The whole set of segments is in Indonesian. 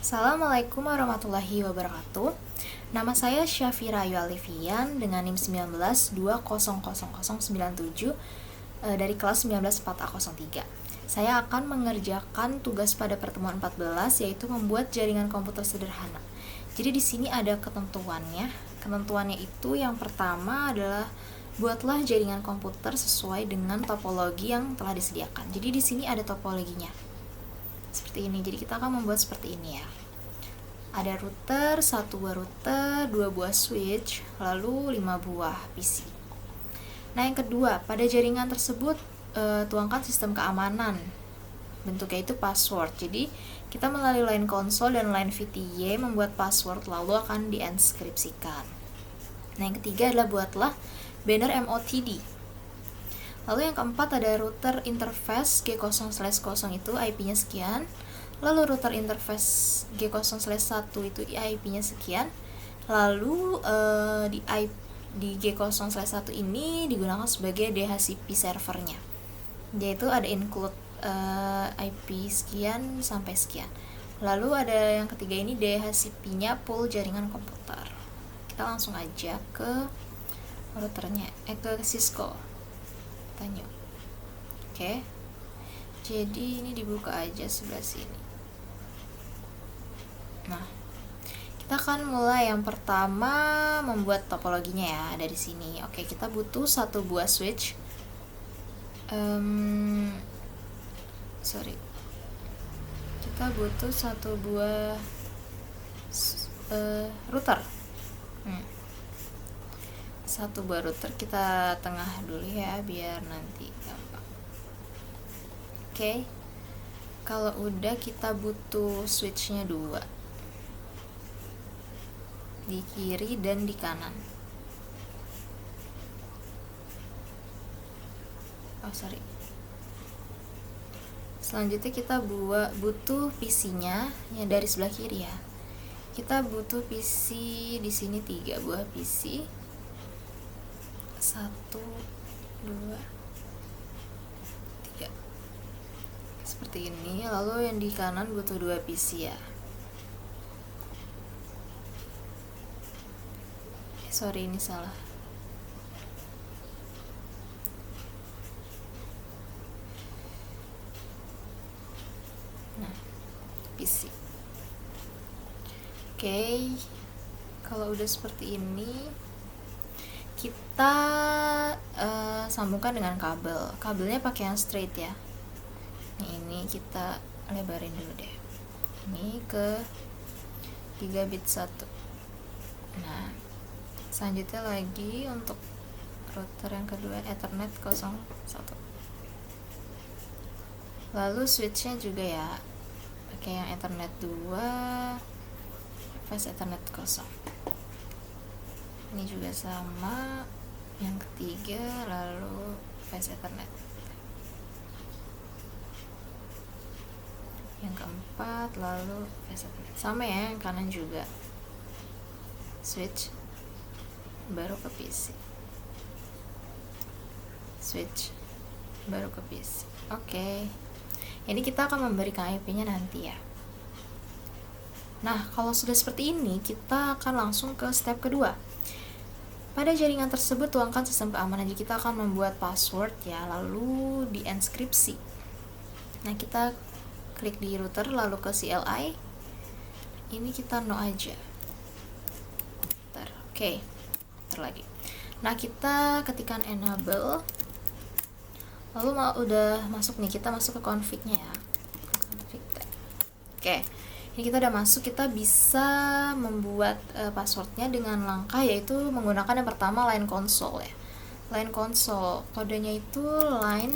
Assalamualaikum warahmatullahi wabarakatuh. Nama saya Syafira Ayu Alifian dengan NIM 19200097 dari kelas 194A03. Saya akan mengerjakan tugas pada pertemuan 14 yaitu membuat jaringan komputer sederhana. Jadi di sini ada ketentuannya. Ketentuannya itu yang pertama adalah buatlah jaringan komputer sesuai dengan topologi yang telah disediakan. Jadi di sini ada topologinya. Seperti ini. Jadi kita akan membuat seperti ini ya. Ada router, 1 buah router, 2 buah switch, lalu 5 buah PC. Nah, yang kedua, pada jaringan tersebut tuangkan sistem keamanan. Bentuknya itu password. Jadi, kita melalui line konsol dan line VTY membuat password lalu akan dienkripsikan. Nah, yang ketiga adalah buatlah banner MOTD. Lalu yang keempat ada router interface G0/0 itu IP-nya sekian. Lalu router interface G0/1 itu IP-nya sekian. Lalu di G0/1 ini digunakan sebagai DHCP servernya. Yaitu ada include IP sekian sampai sekian. Lalu ada yang ketiga ini DHCP-nya pool jaringan komputer. Kita langsung aja ke routernya, ke Cisco. Tanya. Oke. Jadi ini dibuka aja sebelah sini. Nah, kita akan mulai yang pertama membuat topologinya ya, ada di sini. Oke, kita butuh 1 buah switch. Kita butuh 1 buah router. 1 buah router kita tengah dulu ya, biar nanti gampang. Oke. Kalau udah kita butuh switchnya 2 di kiri dan di kanan. Selanjutnya kita butuh PC-nya yang dari sebelah kiri ya. Kita butuh PC di sini 3 buah PC. 1 2 3. Seperti ini. Lalu yang di kanan butuh 2 PC ya. Sorry, ini salah. Nah, PC. Oke. Kalau udah seperti ini, kita sambungkan dengan kabel. Kabelnya pakai yang straight ya. Ini kita lebarin dulu deh. Ini ke 3 bit 1. Nah, selanjutnya lagi untuk router yang kedua Ethernet 01. Lalu switchnya juga ya pakai yang Ethernet 2 fast Ethernet 0. Ini juga sama yang ketiga, lalu fast Ethernet. Yang keempat lalu fast Ethernet. Sama ya, yang kanan juga switch baru ke PC. Switch baru ke PC. Oke. Ini kita akan memberikan IP-nya nanti ya. Nah, kalau sudah seperti ini, kita akan langsung ke step kedua. Pada jaringan tersebut tuangkan sistem keamanan. Jadi kita akan membuat password ya, lalu dienkripsi. Nah, kita klik di router lalu ke CLI. Ini kita no aja. Oke. Lagi. Nah, kita ketikkan enable. Lalu udah masuk nih, kita masuk ke config-nya ya. Config tab. Oke. Ini kita udah masuk, kita bisa membuat passwordnya dengan langkah yaitu menggunakan yang pertama line console ya. Line console, kodenya itu line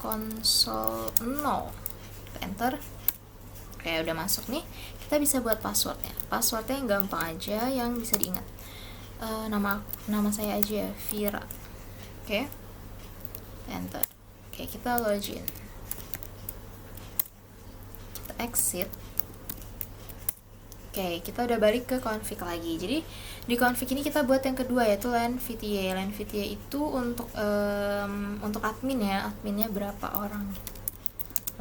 console 0. Enter. Oke, udah masuk nih. Kita bisa buat passwordnya. Passwordnya yang gampang aja, yang bisa diingat. Nama saya aja ya, Vira. Oke. Enter. Oke, kita login. Kita exit. Oke, kita udah balik ke config lagi. Jadi di config ini kita buat yang kedua yaitu line VTY. Line VTY itu untuk admin ya. Adminnya berapa orang?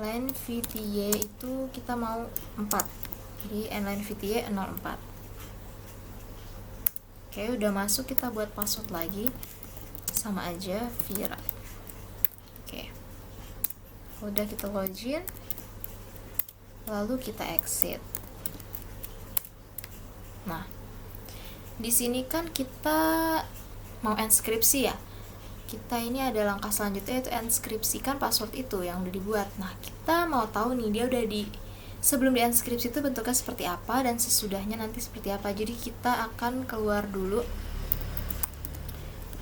Line VTY itu kita mau 4. Jadi inline VTA 04. Oke, udah masuk, kita buat password lagi. Sama aja Vira. Oke. Udah kita login. Lalu kita exit. Nah, di sini kan kita mau enskripsi ya. Kita ini ada langkah selanjutnya, yaitu enskripsikan password itu yang udah dibuat. Nah, kita mau tahu nih dia udah sebelum dienskripsi itu bentuknya seperti apa dan sesudahnya nanti seperti apa. Jadi kita akan keluar dulu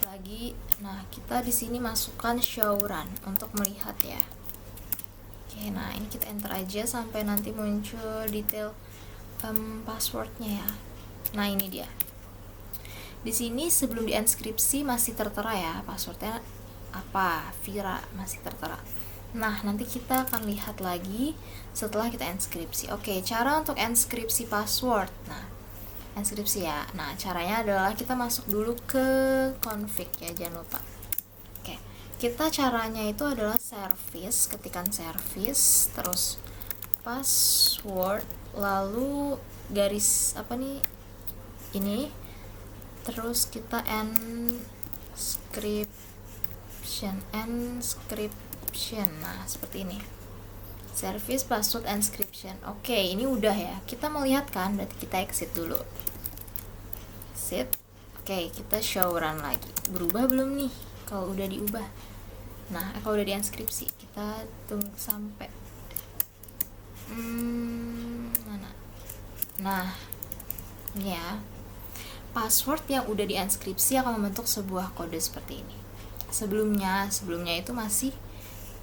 lagi. Nah, kita di sini masukkan show run untuk melihat ya. Oke, nah ini kita enter aja sampai nanti muncul detail passwordnya ya. Nah, ini dia. Di sini sebelum dienskripsi masih tertera ya passwordnya apa, Vira masih tertera. Nah, nanti kita akan lihat lagi setelah kita enskripsi. Oke, cara untuk enskripsi password. Nah, enskripsi ya. Nah, caranya adalah kita masuk dulu ke config ya, jangan lupa. Oke, kita caranya itu adalah service, ketikan service, terus password, lalu garis apa nih? Ini. Terus kita encryption. Nah, seperti ini. Service password encryption. Oke, ini udah ya. Kita mau lihat kan, berarti kita exit dulu. Exit. Oke, kita show run lagi. Berubah belum nih? Kalau udah diubah. Nah, kalau udah dienskripsi, kita tunggu sampai mana? Nah, ini ya. Password yang udah dienskripsi akan membentuk sebuah kode seperti ini. Sebelumnya itu masih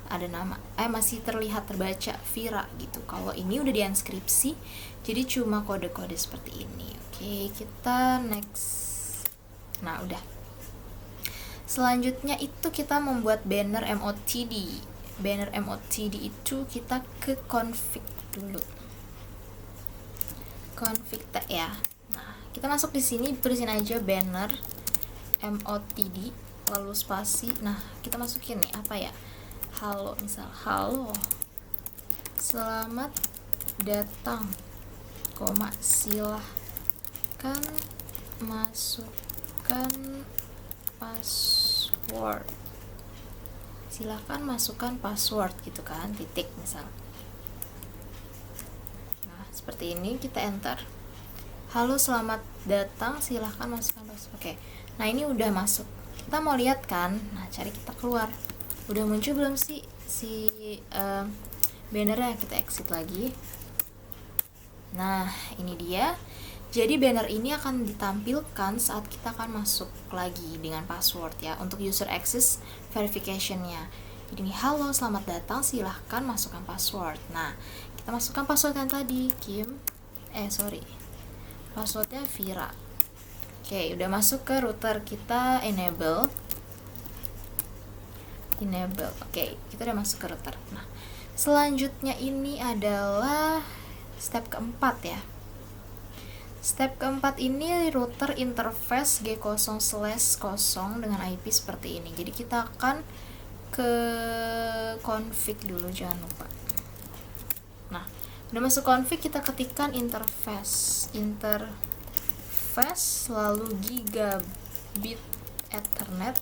ada nama, masih terlihat terbaca Vira gitu. Kalau ini udah dienskripsi, jadi cuma kode-kode seperti ini. Oke, kita next. Nah, udah. Selanjutnya itu kita membuat banner MOTD. Banner MOTD itu kita ke config dulu. Config ya. Nah, kita masuk di sini, tulisin aja banner MOTD lalu spasi. Nah, kita masukin nih apa ya? Halo, misal halo, selamat datang, koma, silahkan masukkan password, silahkan masukkan password gitu kan, titik misal. Nah, seperti ini, kita enter. Halo, selamat datang, silahkan masukkan password. Oke, nah ini udah masuk. Kita mau lihat kan, nah cari kita keluar. Udah muncul belum sih si bannernya? Kita exit lagi. Nah, ini dia. Jadi banner ini akan ditampilkan saat kita akan masuk lagi dengan password ya, untuk user access verification-nya. Jadi ini, halo, selamat datang, silahkan masukkan password. Nah, kita masukkan password yang tadi, passwordnya Vira. Oke, udah masuk ke router, kita enable. Oke, kita udah masuk ke router. Nah, selanjutnya ini adalah step keempat ya. Step keempat ini router interface G0/0 dengan IP seperti ini. Jadi kita akan ke config dulu, jangan lupa. Nah, udah masuk config, kita ketikkan interface lalu gigabit ethernet.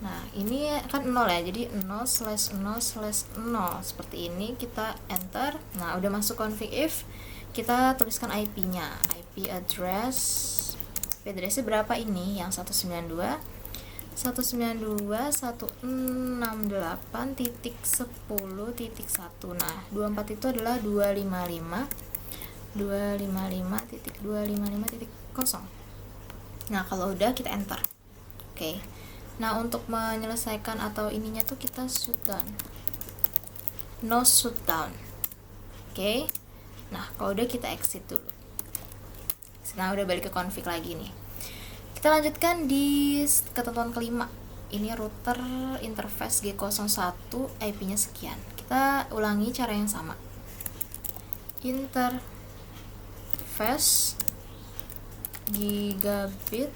Nah, ini kan 0 ya, jadi 0/0/0 seperti ini, kita enter. Nah, udah masuk config if, kita tuliskan IP-nya, IP address-nya berapa ini? Yang 192.168.10.1. Nah, 24 itu adalah 255.255.0. Nah, kalau udah kita enter. Oke. Nah, untuk menyelesaikan atau ininya tuh kita shutdown. No shutdown. Oke. Nah, kalau udah kita exit dulu. Sekarang udah balik ke config lagi nih. Kita lanjutkan di ketentuan kelima. Ini router interface G01, IP-nya sekian. Kita ulangi cara yang sama. Interface gigabit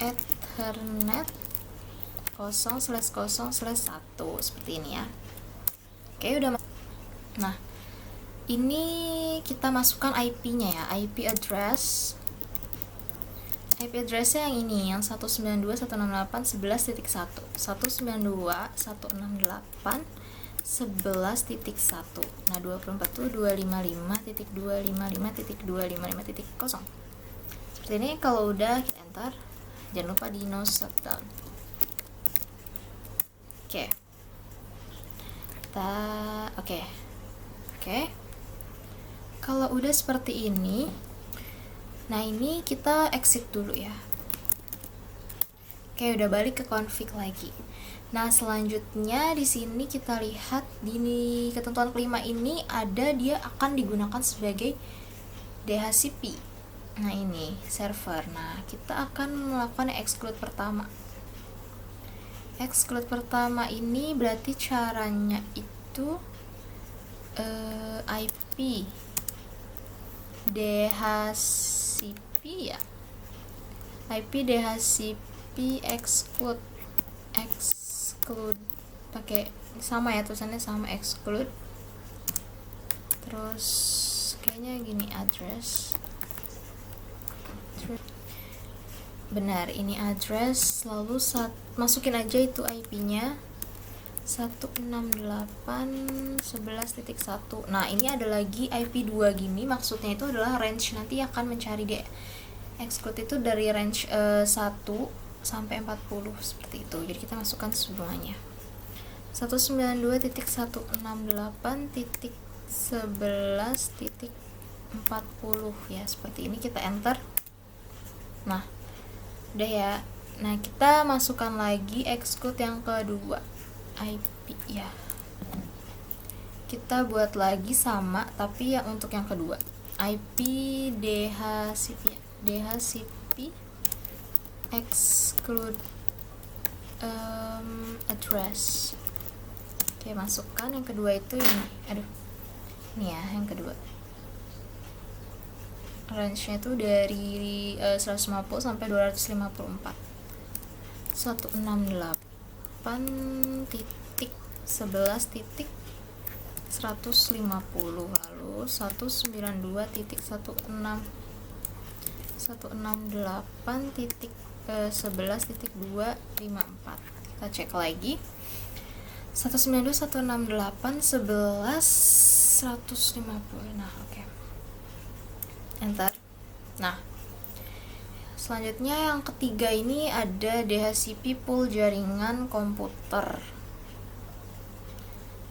Ethernet 0/0/1 seperti ini ya. Oke, udah. Nah, ini kita masukkan IP-nya ya, IP address-nya yang ini, yang 192.168.11.1, 192.168.11.1. Nah, 24 tuh 255.255.255.0. Seperti ini. Kalau udah kita enter, jangan lupa di no shutdown. Oke. Oke. Kalau udah seperti ini, nah ini kita exit dulu ya. Oke, udah balik ke config lagi. Nah, selanjutnya di sini kita lihat di ketentuan kelima ini ada dia akan digunakan sebagai DHCP. Nah, ini server. Nah, kita akan melakukan exclude pertama. Exclude pertama ini berarti caranya itu IP DHCP ya. IP DHCP exclude pakai sama ya, tulisannya sama, exclude. Terus kayaknya gini, address. Benar, ini address, lalu masukin aja itu IP-nya 168.11.1. Nah, ini ada lagi IP 2 gini, maksudnya itu adalah range, nanti akan mencari dia exclude itu dari range 1 sampai 40 seperti itu. Jadi kita masukkan semuanya. 192.168.11.40 ya, seperti ini. Kita enter. Nah, udah ya. Nah, kita masukkan lagi exclude yang kedua, IP ya. Kita buat lagi sama, tapi yang untuk yang kedua, IP DHCP ya. DHCP exclude address. Oke, masukkan yang kedua itu ini. Ini ya yang kedua. Range-nya itu dari 150 sampai 254. 168.11.150, lalu 192.168.11.254. Kita cek lagi. 192.168.11.150. Nah, oke. Enter. Nah, selanjutnya yang ketiga ini ada DHCP pool jaringan komputer.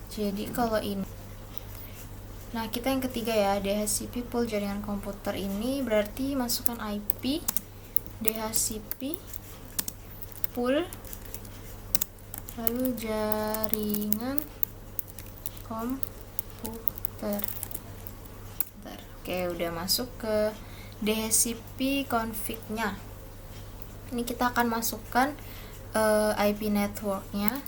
Jadi kalau ini, nah kita yang ketiga ya, DHCP pool jaringan komputer ini berarti masukkan IP DHCP pool lalu jaringan komputer. Oke, udah masuk ke DHCP config-nya. Ini kita akan masukkan IP network-nya.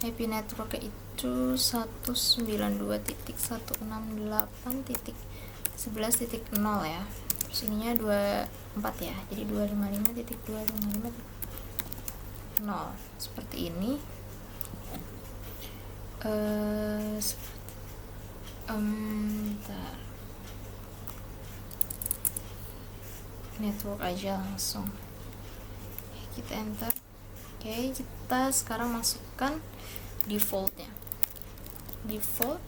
IP network itu 192.168.11.0 ya. Terus ininya 24 ya. Jadi 255.255.0 seperti ini. Bentar. Network aja langsung. Kita enter. Oke, kita sekarang masukkan defaultnya. Default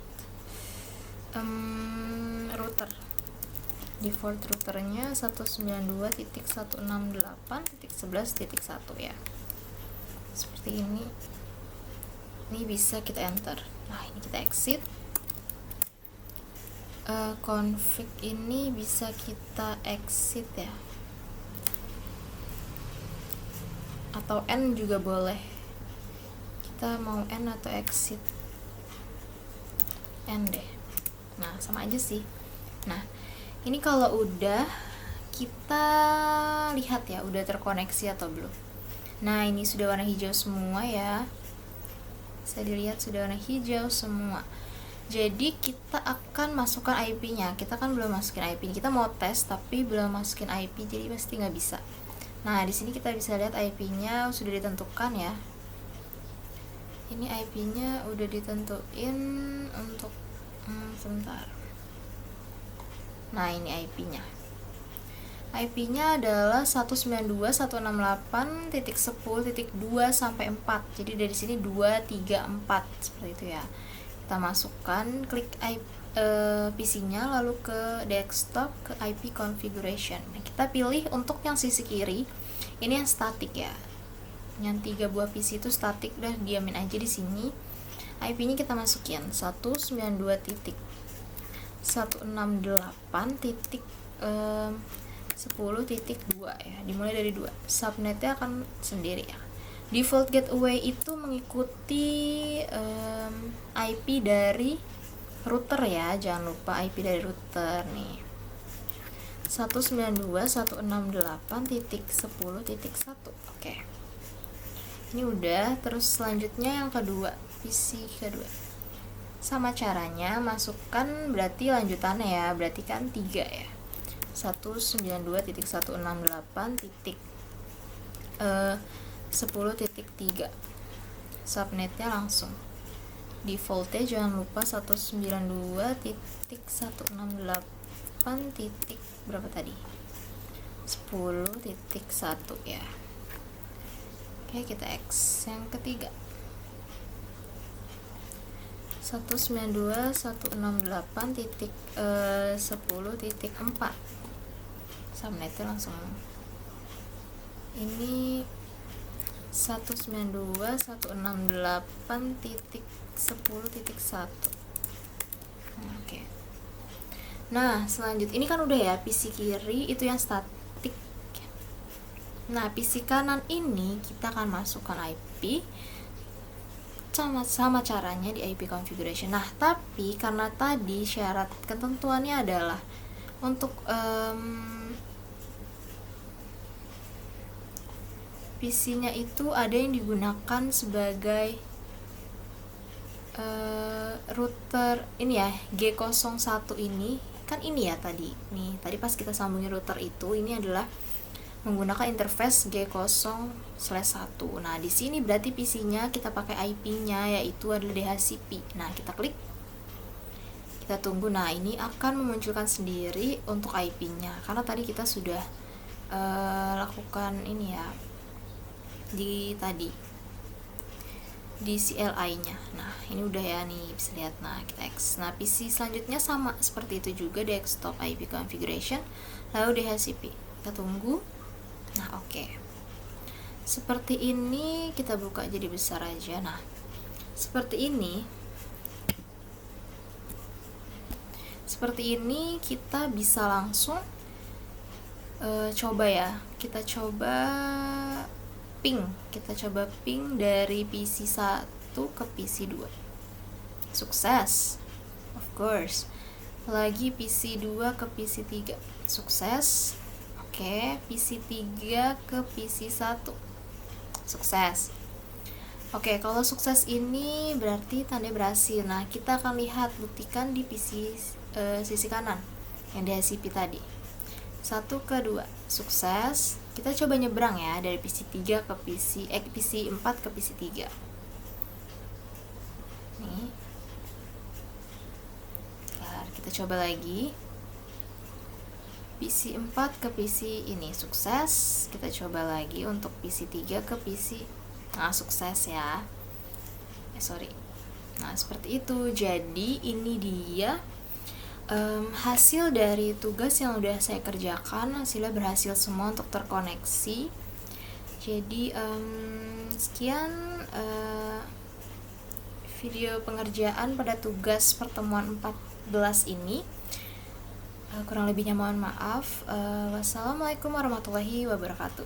router. Default routernya 192.168.11.1 ya. Seperti ini. Ini bisa kita enter. Nah, ini kita exit. Config ini bisa kita exit ya, atau N juga boleh. Kita mau N atau exit? N deh. Nah, sama aja sih. Nah, ini kalau udah, kita lihat ya udah terkoneksi atau belum. Nah, ini sudah warna hijau semua ya, bisa dilihat sudah warna hijau semua. Jadi kita akan masukkan IP-nya. Kita kan belum masukin IP. Kita mau tes tapi belum masukin IP, jadi pasti nggak bisa. Nah, di sini kita bisa lihat IP-nya sudah ditentukan ya. Ini IP-nya udah ditentuin untuk sebentar. Nah, ini IP-nya. IP-nya adalah 192.168.10.2 sampai 4. Jadi dari sini 2, 3, 4 seperti itu ya. Kita masukkan, klik PC-nya, lalu ke desktop, ke IP configuration. Nah, kita pilih untuk yang sisi kiri, ini yang statik ya. Yang 3 buah PC itu statik, udah diamin aja di sini. IP-nya kita masukin 192.168.10.2 ya, dimulai dari 2. Subnetnya akan sendiri ya. Default gateway itu mengikuti IP dari router ya, jangan lupa IP dari router nih. 192.168.10.1. Oke. Ini udah, terus selanjutnya yang kedua, PC kedua. Sama caranya, masukkan berarti lanjutannya ya, berarti kan 3 ya. 192.168.10.3. Subnetnya langsung. Defaultnya jangan lupa 192.168. Berapa tadi? 10.1 ya. Oke, kita X. Yang ketiga 192.168.10.4. Subnetnya langsung. Ini 192.168.10.1. Oke. Nah, selanjutnya ini kan udah ya, PC kiri itu yang statik. Nah, PC kanan ini kita akan masukkan IP sama caranya di IP configuration. Nah, tapi karena tadi syarat ketentuannya adalah untuk PC-nya itu ada yang digunakan sebagai router ini ya, G01 ini kan ini ya tadi. Nih, tadi pas kita sambungin router itu, ini adalah menggunakan interface G0/1. Nah, di sini berarti PC-nya kita pakai IP-nya yaitu adalah DHCP. Nah, kita klik. Kita tunggu. Nah, ini akan memunculkan sendiri untuk IP-nya karena tadi kita sudah lakukan ini ya di CLI-nya. Nah, ini udah ya nih, bisa lihat. Nah, kita X. Nah, PC selanjutnya sama seperti itu juga, desktop IP configuration, lalu DHCP. Kita tunggu. Nah, oke. Seperti ini, kita buka jadi besar aja. Nah, seperti ini. Seperti ini kita bisa langsung coba ya. Kita coba ping dari PC 1 ke PC 2. Sukses. Of course. Lagi PC 2 ke PC 3. Sukses. Oke, PC 3 ke PC 1. Sukses. Oke, kalau sukses ini berarti tanda berhasil. Nah, kita akan lihat, buktikan di PC sisi kanan yang DHCP tadi. 1 ke 2. Sukses. Kita coba nyebrang ya dari PC 3 ke PC 4 ke PC 3. Nih. Bentar, kita coba lagi. PC 4 ke PC ini sukses. Kita coba lagi untuk PC 3 ke PC. Nah, sukses ya. Nah, seperti itu. Jadi ini dia hasil dari tugas yang udah saya kerjakan. Hasilnya berhasil semua untuk terkoneksi. Jadi sekian video pengerjaan pada tugas pertemuan 14 ini. Kurang lebihnya mohon maaf. Wassalamualaikum warahmatullahi wabarakatuh.